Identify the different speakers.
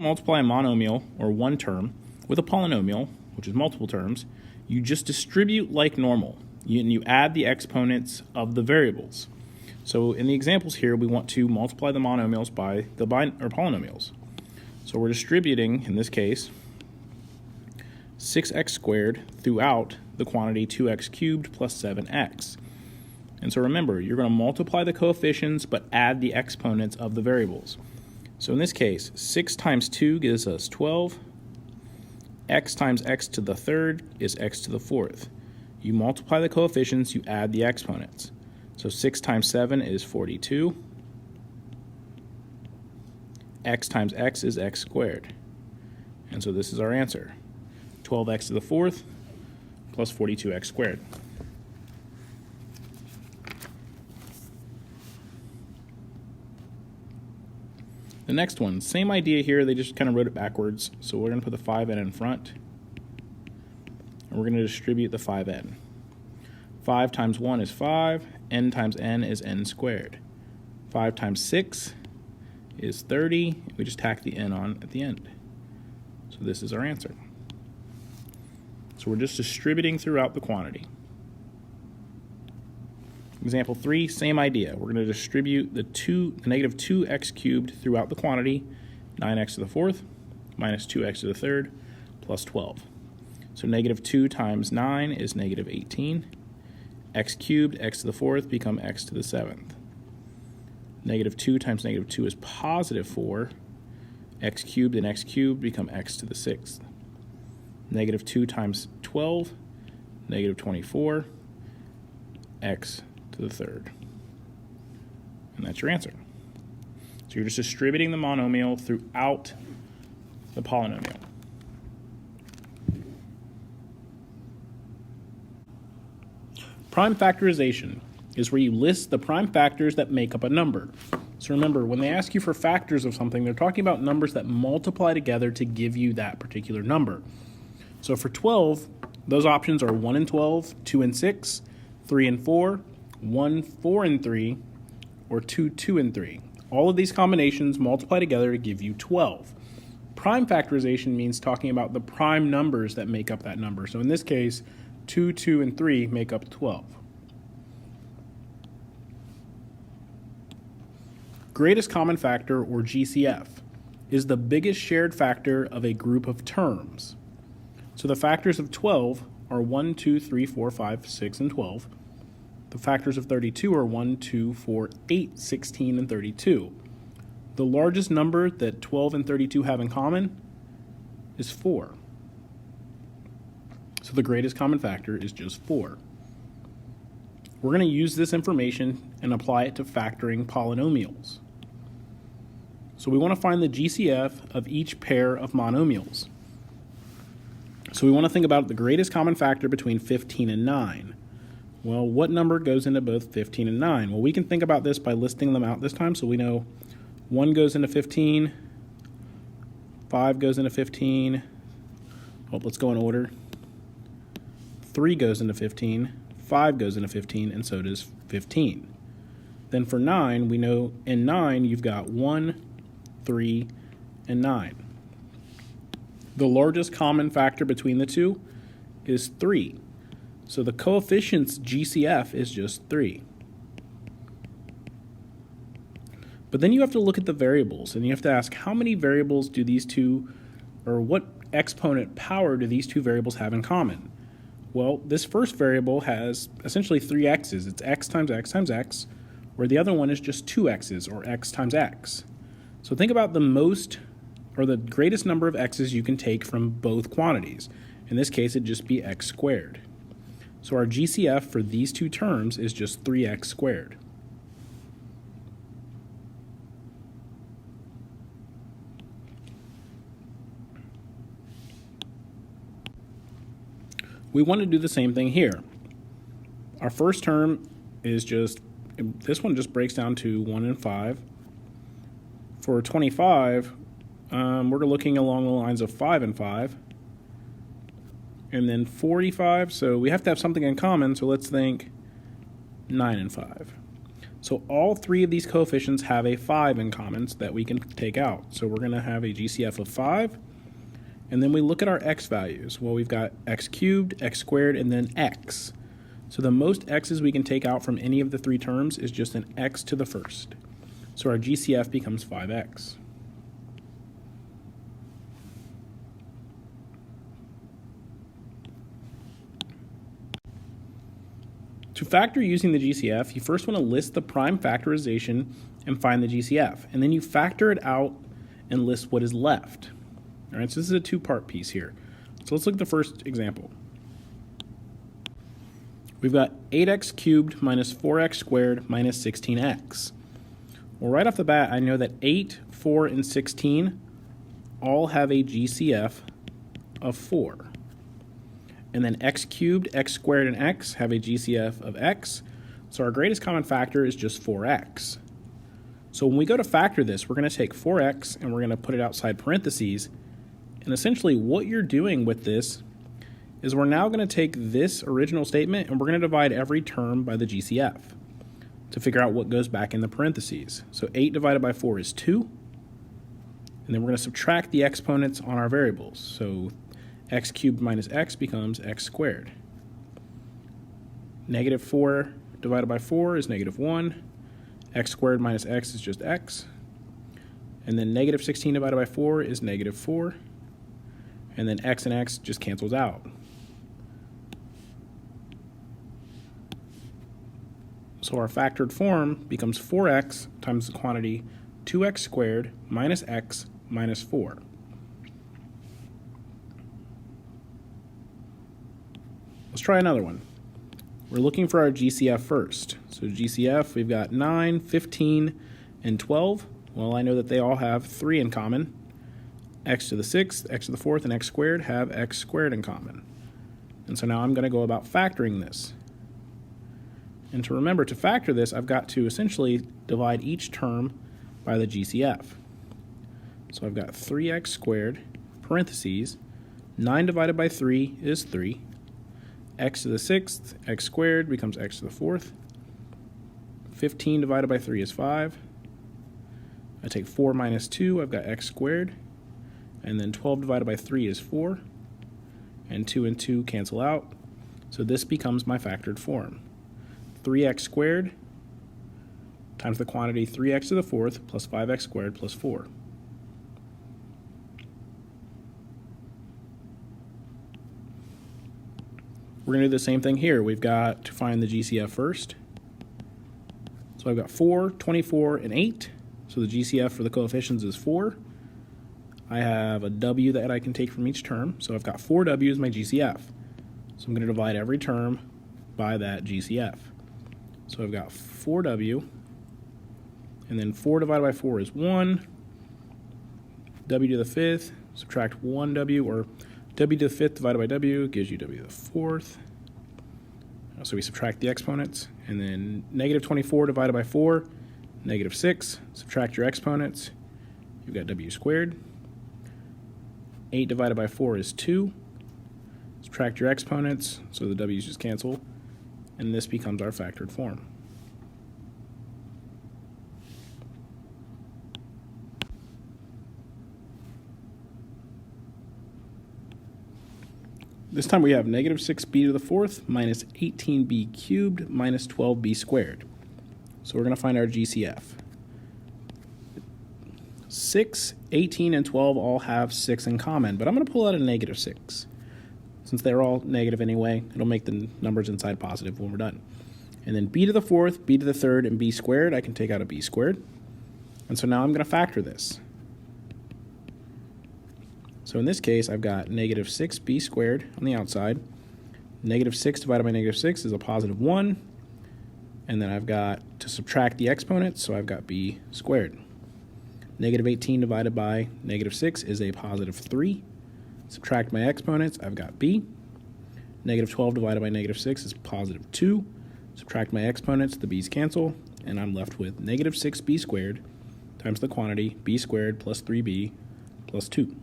Speaker 1: Multiply a monomial, or one term, with a polynomial, which is multiple terms, you just distribute like normal, and you add the exponents of the variables. So in the examples here, we want to multiply the monomials by the polynomials. So we're distributing, in this case, 6x squared throughout the quantity 2x cubed plus 7x. And so remember, you're going to multiply the coefficients but add the exponents of the variables. So in this case, 6 times 2 gives us 12. X times x to the third is x to the fourth. You multiply the coefficients, you add the exponents. So 6 times 7 is 42. X times x is x squared. And so this is our answer. 12x to the fourth plus 42x squared. The next one, same idea here, they just kind of wrote it backwards. So we're going to put the 5n in front, and we're going to distribute the 5n. 5 times 1 is 5, n times n is n squared. 5 times 6 is 30, we just tack the n on at the end. So this is our answer. So we're just distributing throughout the quantity. Example 3, same idea. We're going to distribute the negative 2x cubed throughout the quantity, 9x to the fourth minus 2x to the third plus 12. So negative 2 times 9 is negative 18. X cubed, x to the fourth become x to the seventh. Negative 2 times negative 2 is positive 4. X cubed and x cubed become x to the sixth. Negative 2 times 12, negative 24, x to the third. And that's your answer. So you're just distributing the monomial throughout the polynomial. Prime factorization is where you list the prime factors that make up a number. So remember, when they ask you for factors of something, they're talking about numbers that multiply together to give you that particular number. So for 12, those options are 1 and 12, 2 and 6, 3 and 4, 1, 4 and 3, or 2, 2 and 3. All of these combinations multiply together to give you 12. Prime factorization means talking about the prime numbers that make up that number. So in this case, 2, 2, and 3 make up 12. Greatest common factor, or GCF, is the biggest shared factor of a group of terms. So the factors of 12 are 1, 2, 3, 4, 5, 6, and 12. The factors of 32 are 1, 2, 4, 8, 16, and 32. The largest number that 12 and 32 have in common is 4. So the greatest common factor is just 4. We're going to use this information and apply it to factoring polynomials. So we want to find the GCF of each pair of monomials. So we want to think about the greatest common factor between 15 and 9. Well, what number goes into both 15 and 9? Well, we can think about this by listing them out this time. So we know 1 goes into 15, 5 goes into 15. Well, let's go in order. 3 goes into 15, 5 goes into 15, and so does 15. Then for 9, we know in 9 you've got 1, 3, and 9. The largest common factor between the two is 3. So the coefficient's GCF is just 3. But then you have to look at the variables, and you have to ask how many variables do these two, or what exponent power do these two variables have in common? Well, this first variable has essentially 3 x's. It's x times x times x, where the other one is just 2 x's, or x times x. So think about the most, or the greatest number of x's you can take from both quantities. In this case, it'd just be x squared. So our GCF for these two terms is just 3x squared. We want to do the same thing here. Our first term is just, this one just breaks down to 1 and 5. For 25, we're looking along the lines of 5 and 5. And then 45, so we have to have something in common, so let's think 9 and 5. So all three of these coefficients have a 5 in common that we can take out. So we're going to have a GCF of 5. And then we look at our x values. Well, we've got x cubed, x squared, and then x. So the most x's we can take out from any of the three terms is just an x to the first. So our GCF becomes 5x. To factor using the GCF, you first want to list the prime factorization and find the GCF. And then you factor it out and list what is left. All right, so this is a two-part piece here. So let's look at the first example. We've got 8x cubed minus 4x squared minus 16x. Well, right off the bat, I know that 8, 4, and 16 all have a GCF of 4. And then x cubed, x squared, and x have a GCF of x. So our greatest common factor is just 4x. So when we go to factor this, we're going to take 4x and we're going to put it outside parentheses. And essentially what you're doing with this is we're now going to take this original statement and we're going to divide every term by the GCF to figure out what goes back in the parentheses. So 8 divided by 4 is 2. And then we're going to subtract the exponents on our variables. So x cubed minus x becomes x squared. Negative 4 divided by 4 is negative 1. X squared minus x is just x. And then negative 16 divided by 4 is negative 4. And then x and x just cancels out. So our factored form becomes 4x times the quantity 2x squared minus x minus 4. Let's try another one. We're looking for our GCF first. So GCF, we've got 9, 15, and 12. Well, I know that they all have 3 in common. X to the 6th, x to the 4th, and x squared have x squared in common. And so now I'm going to go about factoring this. And to remember, to factor this, I've got to essentially divide each term by the GCF. So I've got 3x squared, parentheses, 9 divided by 3 is 3. X to the 6th, x squared becomes x to the 4th. 15 divided by 3 is 5. I take 4 minus 2, I've got x squared. And then 12 divided by 3 is 4. And 2 and 2 cancel out. So this becomes my factored form. 3x squared times the quantity 3x to the 4th plus 5x squared plus 4. We're going to do the same thing here. We've got to find the GCF first. So I've got 4, 24, and 8. So the GCF for the coefficients is 4. I have a w that I can take from each term. So I've got 4w as my GCF. So I'm going to divide every term by that GCF. So I've got 4w, and then 4 divided by 4 is 1. W to the 5th, subtract 1w, or w to the 5th divided by w gives you w to the 4th. So we subtract the exponents, and then negative 24 divided by 4, negative 6. Subtract your exponents, you've got w squared. 8 divided by 4 is 2. Subtract your exponents, so the w's just cancel, and this becomes our factored form. This time we have negative 6b to the 4th minus 18b cubed minus 12b squared. So we're going to find our GCF. 6, 18, and 12 all have 6 in common, but I'm going to pull out a negative 6. Since they're all negative anyway, it'll make the numbers inside positive when we're done. And then b to the 4th, b to the 3rd, and b squared, I can take out a b squared. And so now I'm going to factor this. So in this case, I've got negative 6b squared on the outside. Negative 6 divided by negative 6 is a positive 1. And then I've got to subtract the exponents, so I've got b squared. Negative 18 divided by negative 6 is a positive 3. Subtract my exponents, I've got b. Negative 12 divided by negative 6 is positive 2. Subtract my exponents, the b's cancel, and I'm left with negative 6b squared times the quantity b squared plus 3b plus 2.